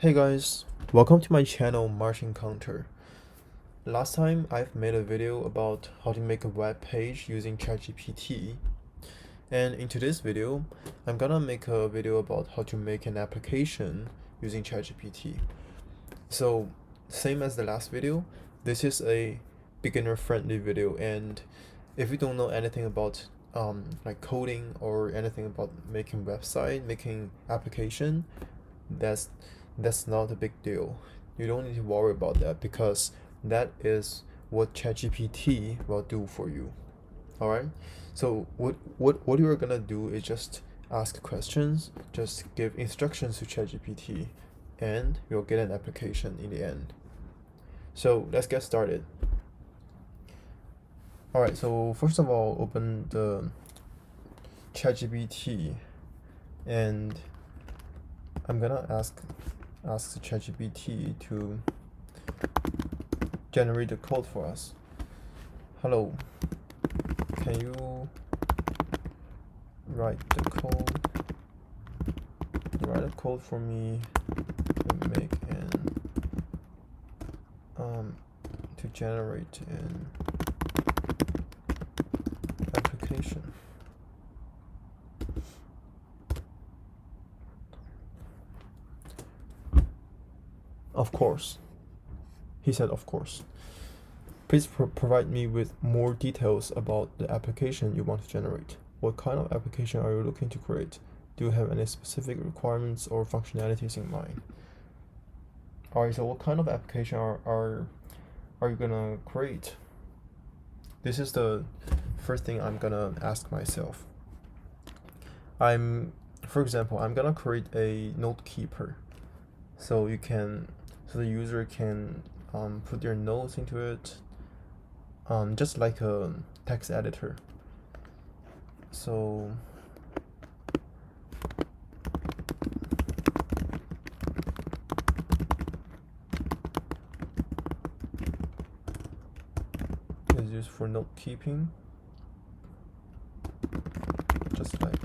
Hey guys, welcome to my channel March Encounter. Last time I've made a video about how to make a web page using ChatGPT, and in today's video I'm gonna make a video about how to make an application using ChatGPT. So same as the last video, this is a beginner friendly video, and if you don't know anything about like coding or anything about making website, making application, that's that's not a big deal. You don't need to worry about that because that is what ChatGPT will do for you. All right. So what you are gonna do is just ask questions, just give instructions to ChatGPT, and you'll get an application in the end. So let's get started. All right. So first of all, open the ChatGPT, and I'm gonna ask ChatGPT to generate the code for us. Hello, can you write the code? Write a code for me and make an to generate an application. Of course, he said, of course. Please provide me with more details about the application you want to generate. What kind of application are you looking to create? Do you have any specific requirements or functionalities in mind? Alright, so what kind of application are you gonna create? This is the first thing I'm gonna ask myself. For example, I'm gonna create a note keeper, so the user can put their notes into it, just like a text editor. So it's used for note keeping, just like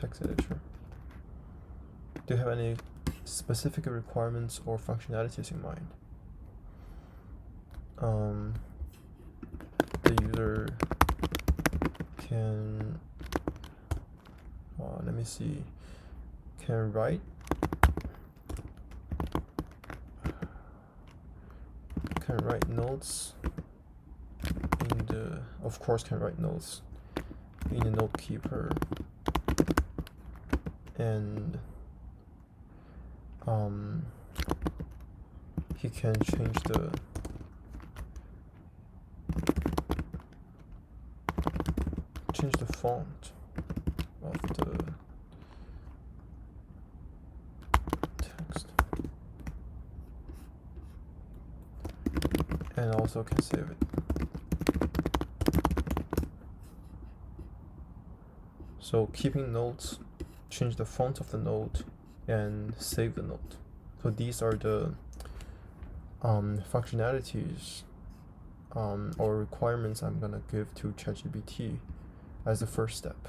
text editor. Do you have any specific requirements or functionalities in mind? The user can let me see, can write notes in the can write notes in the note keeper, and he can change the font of the text, and also can save it. So keeping notes, change the font of the note, and save the note. So these are the functionalities or requirements I'm gonna give to ChatGPT as the first step.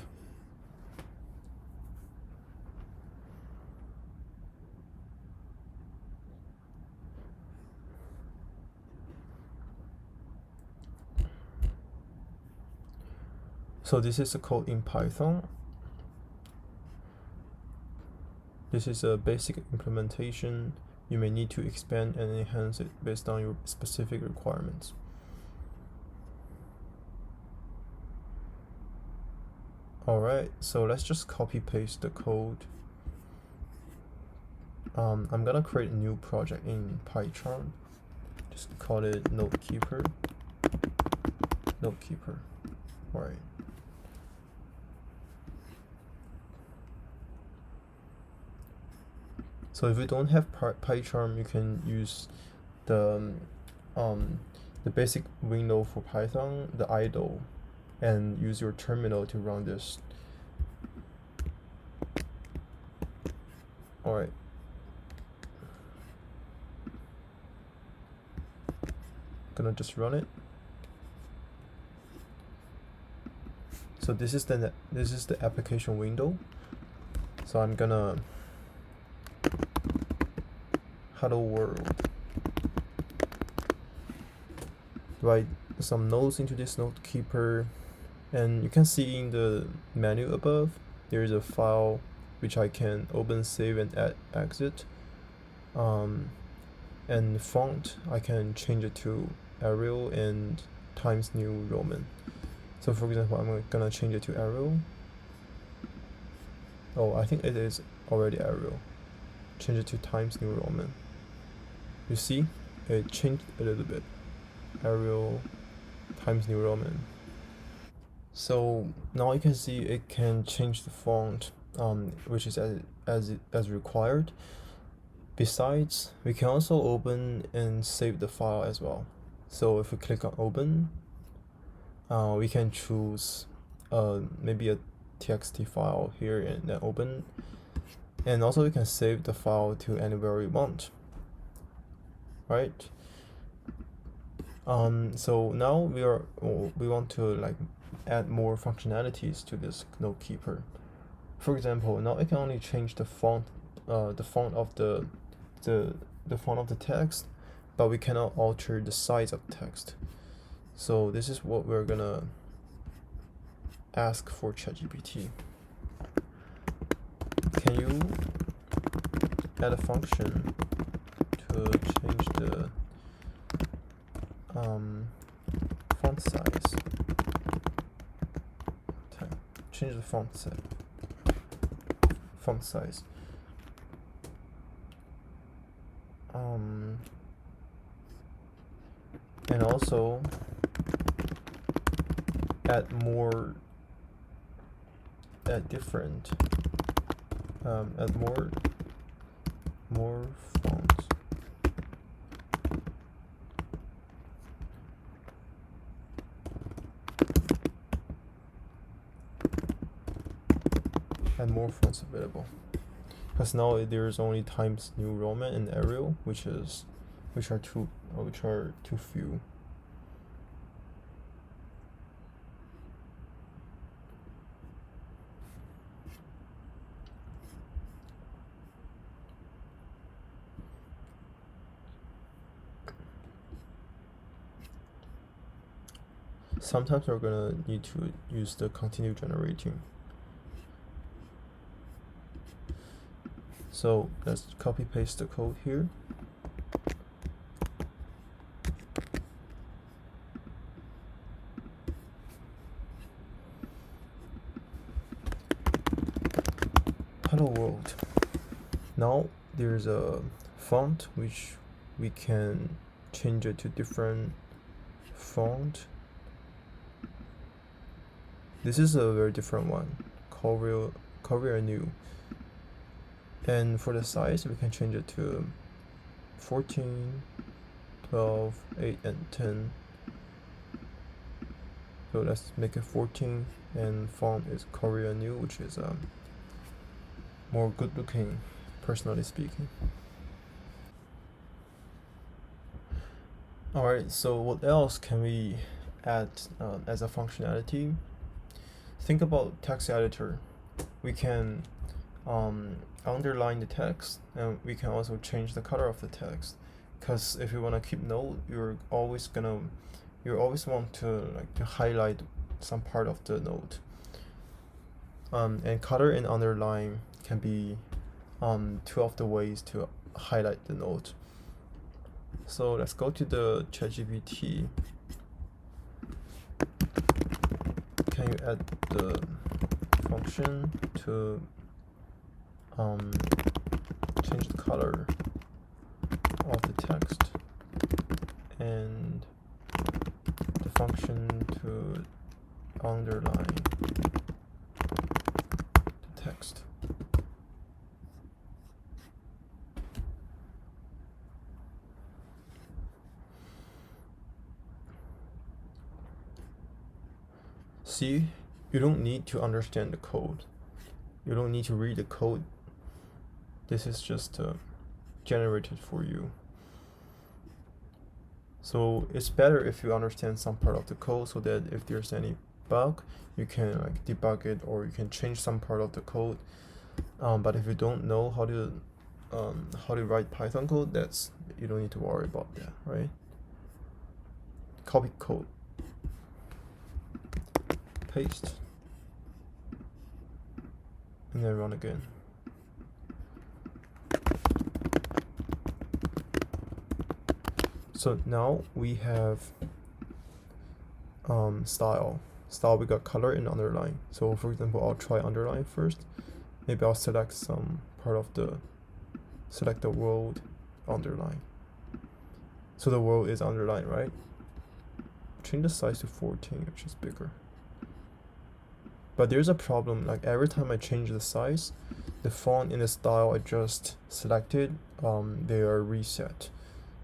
So this is the code in Python. This is a basic implementation. You may need to expand and enhance it based on your specific requirements. Alright, so let's just copy paste the code. I'm gonna create a new project in PyCharm. Just call it Notekeeper. Alright. So if you don't have PyCharm, you can use the basic window for Python, the idle, and use your terminal to run this. Alright. Gonna just run it. So this is the application window. So I'm gonna hello world, write some notes into this note keeper, and you can see in the menu above there is a file which I can open, save, and exit. And font, I can change it to Arial and Times New Roman. So for example, I'm gonna change it to Arial. Oh, I think it is already Arial. Change it to Times New Roman. You see, it changed a little bit. Arial, Times New Roman. So now you can see it can change the font, which is as required. Besides, we can also open and save the file as well. So if we click on open, we can choose maybe a txt file here and then open. And also we can save the file to anywhere we want, right? So now we want to like add more functionalities to this note keeper. For example, now I can only change the font of the font of the text, but we cannot alter the size of text. So this is what we're gonna ask for ChatGPT. Can you add a function to change the font size? Change the font size. And also add more fonts. And more fonts available, because now there's only Times New Roman and Arial, which are too few. Sometimes we're gonna need to use the continue generating. So let's copy paste the code here. Hello world. Now there's a font which we can change it to different font. This is a very different one, Courier New. And for the size, we can change it to 14, 12, 8, and 10. So let's make it 14, and font is Courier New, which is more good looking, personally speaking. Alright, so what else can we add as a functionality? Think about text editor. We can underline the text, and we can also change the color of the text, because if you want to keep note, you always want to highlight some part of the note. And color and underline can be two of the ways to highlight the note. So let's go to the ChatGPT. Can you add the function to change the color of the text, and the function to underline the text. See, you don't need to understand the code. You don't need to read the code. This is just generated for you. So it's better if you understand some part of the code, so that if there's any bug, you can debug it, or you can change some part of the code But if you don't know how to write Python code, you don't need to worry about that, right? Copy code, paste, and then run again. So now we have style. We got color and underline. So for example, I'll try underline first. Maybe I'll select some part of select the world underline. So the world is underlined, right? Change the size to 14, which is bigger. But there's a problem, like every time I change the size, the font and the style I just selected, they are reset.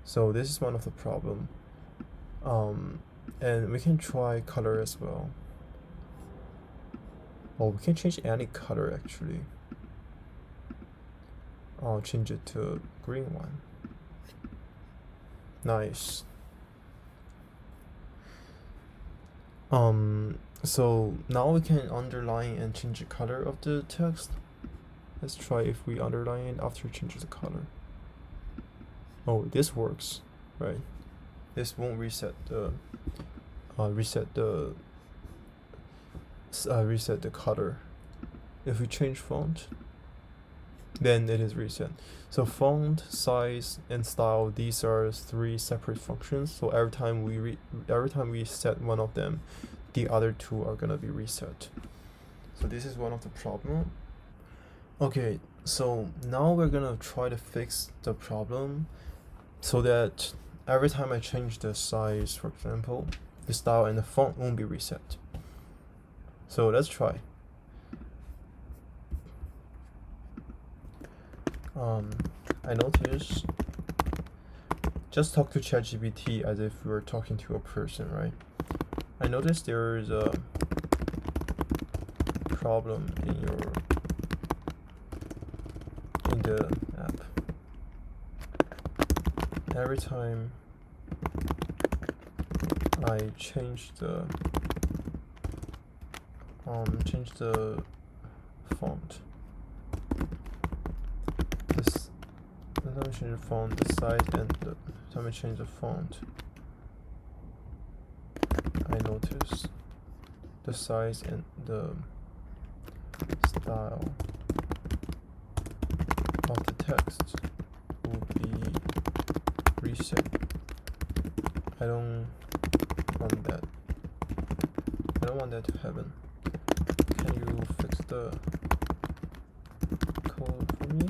So this is one of the problem. And we can try color as well. Oh, we can change any color actually. I'll change it to green one. Nice. So now we can underline and change the color of the text. Let's try if we underline it after changing the color. Oh, this works, right? This won't reset the color. If we change font, then it is reset. So font, size, and style, these are three separate functions. So every time we set one of them, the other two are gonna be reset. So this is one of the problem. Okay, so now we're gonna try to fix the problem so that every time I change the size, for example, the style and the font won't be reset. So let's try. I noticed, just talk to ChatGPT as if we were talking to a person, right? I noticed there is a problem in the app. Every time I change the font, let me change the font, the size, and let me change the font. I notice the size and the style of the text will be reset. I don't want that. I don't want that to happen. Can you fix the code for me?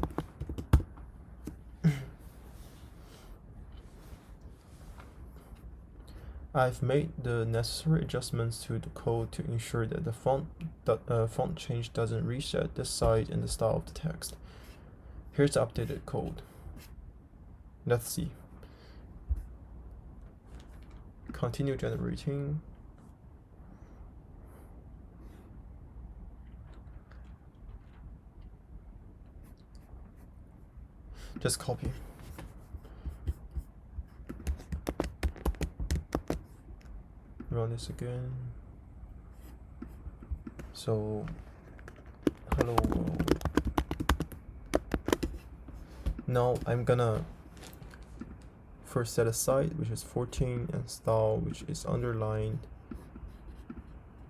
I've made the necessary adjustments to the code to ensure that the font change doesn't reset the size and the style of the text. Here's the updated code. Let's see. Continue generating. Just copy. Run this again. So, hello world. Now I'm gonna first set a size, which is 14, and style, which is underlined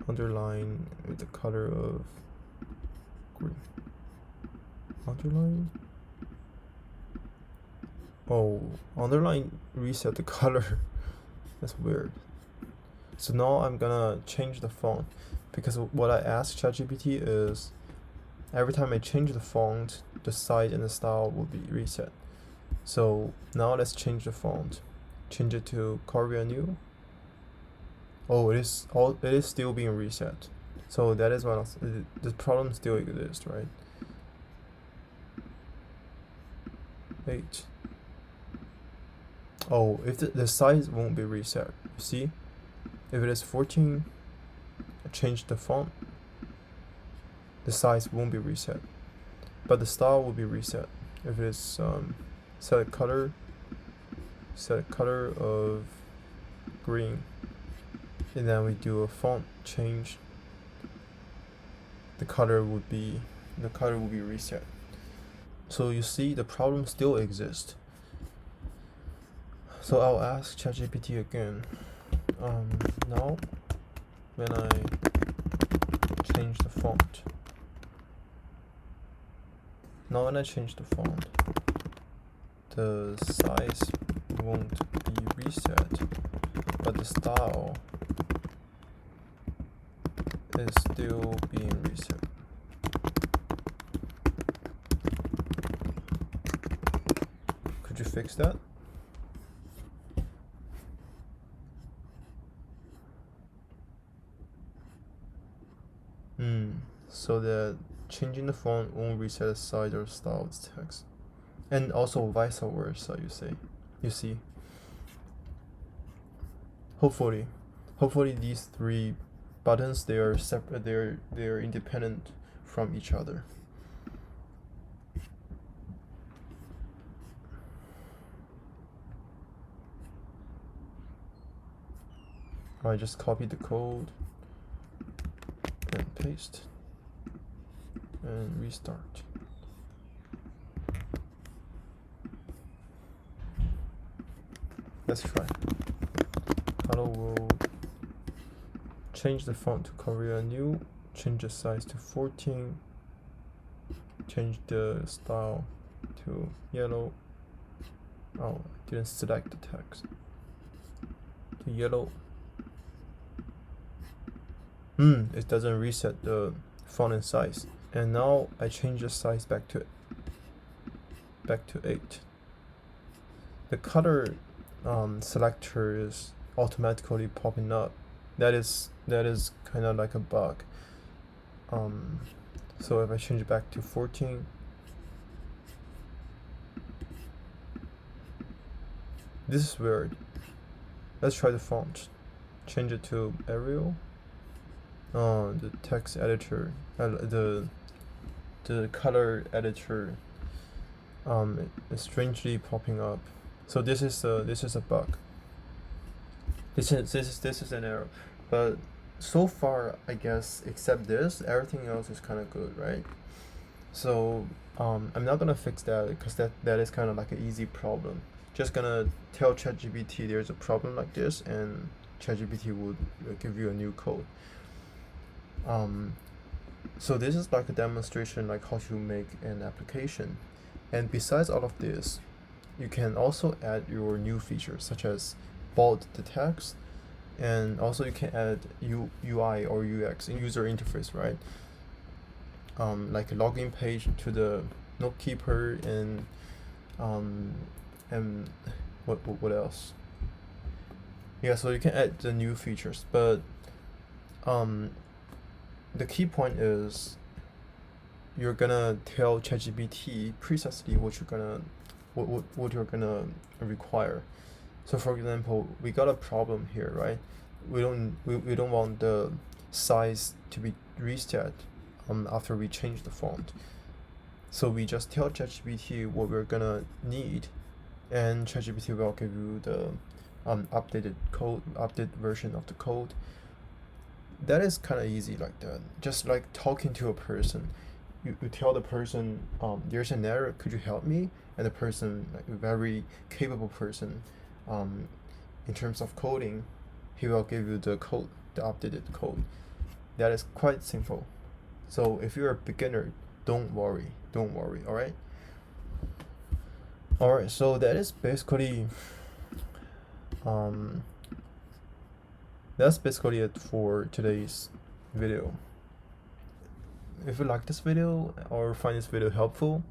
with the color of green. Underline. Oh, underline reset the color. That's weird. So now I'm gonna change the font, because what I asked ChatGPT is every time I change the font, the size and the style will be reset. So now let's change the font. Change it to Korea New. Oh, it is still being reset. So that is one of the problem still exists, right? 8. Oh, if the size won't be reset. You see, if it is 14, I change the font, the size won't be reset, but the style will be reset. If it is set a color of green, and then we do a font change, the color would be the color will be reset. So you see the problem still exists. So I'll ask ChatGPT again. Now when I change the font, the size won't be reset, but the style is still being reset. Could you fix that? So that changing the font won't reset the size or style of the text. And also vice versa, you see. Hopefully these three buttons, they are separate, they're independent from each other. I just copy the code and paste and restart. Let's try. Hello world. Change the font to Korea New. Change the size to 14. Change the style to yellow. Oh, I didn't select the text. To yellow. It doesn't reset the font and size. And now I change the size back to 8. The color selector is automatically popping up. That is kind of like a bug. So if I change it back to 14, this is weird. Let's try the font. Change it to Arial. The text editor, the color editor is strangely popping up. So this is a bug. This is an error. But so far, I guess, except this, everything else is kind of good, right? So I'm not gonna fix that because that is kind of like an easy problem. Just gonna tell ChatGPT there's a problem like this, and ChatGPT would give you a new code. So this is like a demonstration, like how to make an application. And besides all of this, you can also add your new features, such as bold the text, and also you can add UI or UX in user interface, right? Like a login page to the note keeper, and what else? Yeah, so you can add the new features, but the key point is you're gonna tell ChatGPT precisely what you're gonna require. So for example, we got a problem here, right? We don't want the size to be reset after we change the font. So we just tell ChatGPT what we're gonna need, and ChatGPT will give you the updated version of the code. That is kind of easy like that. Just like talking to a person. You tell the person, there's an error, could you help me? And the person, like a very capable person, in terms of coding, he will give you the code, the updated code. That is quite simple. So if you're a beginner, don't worry, alright? Alright, so that is basically it for today's video. If you like this video or find this video helpful,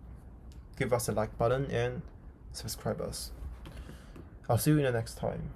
give us a like button and subscribe us. I'll see you in the next time.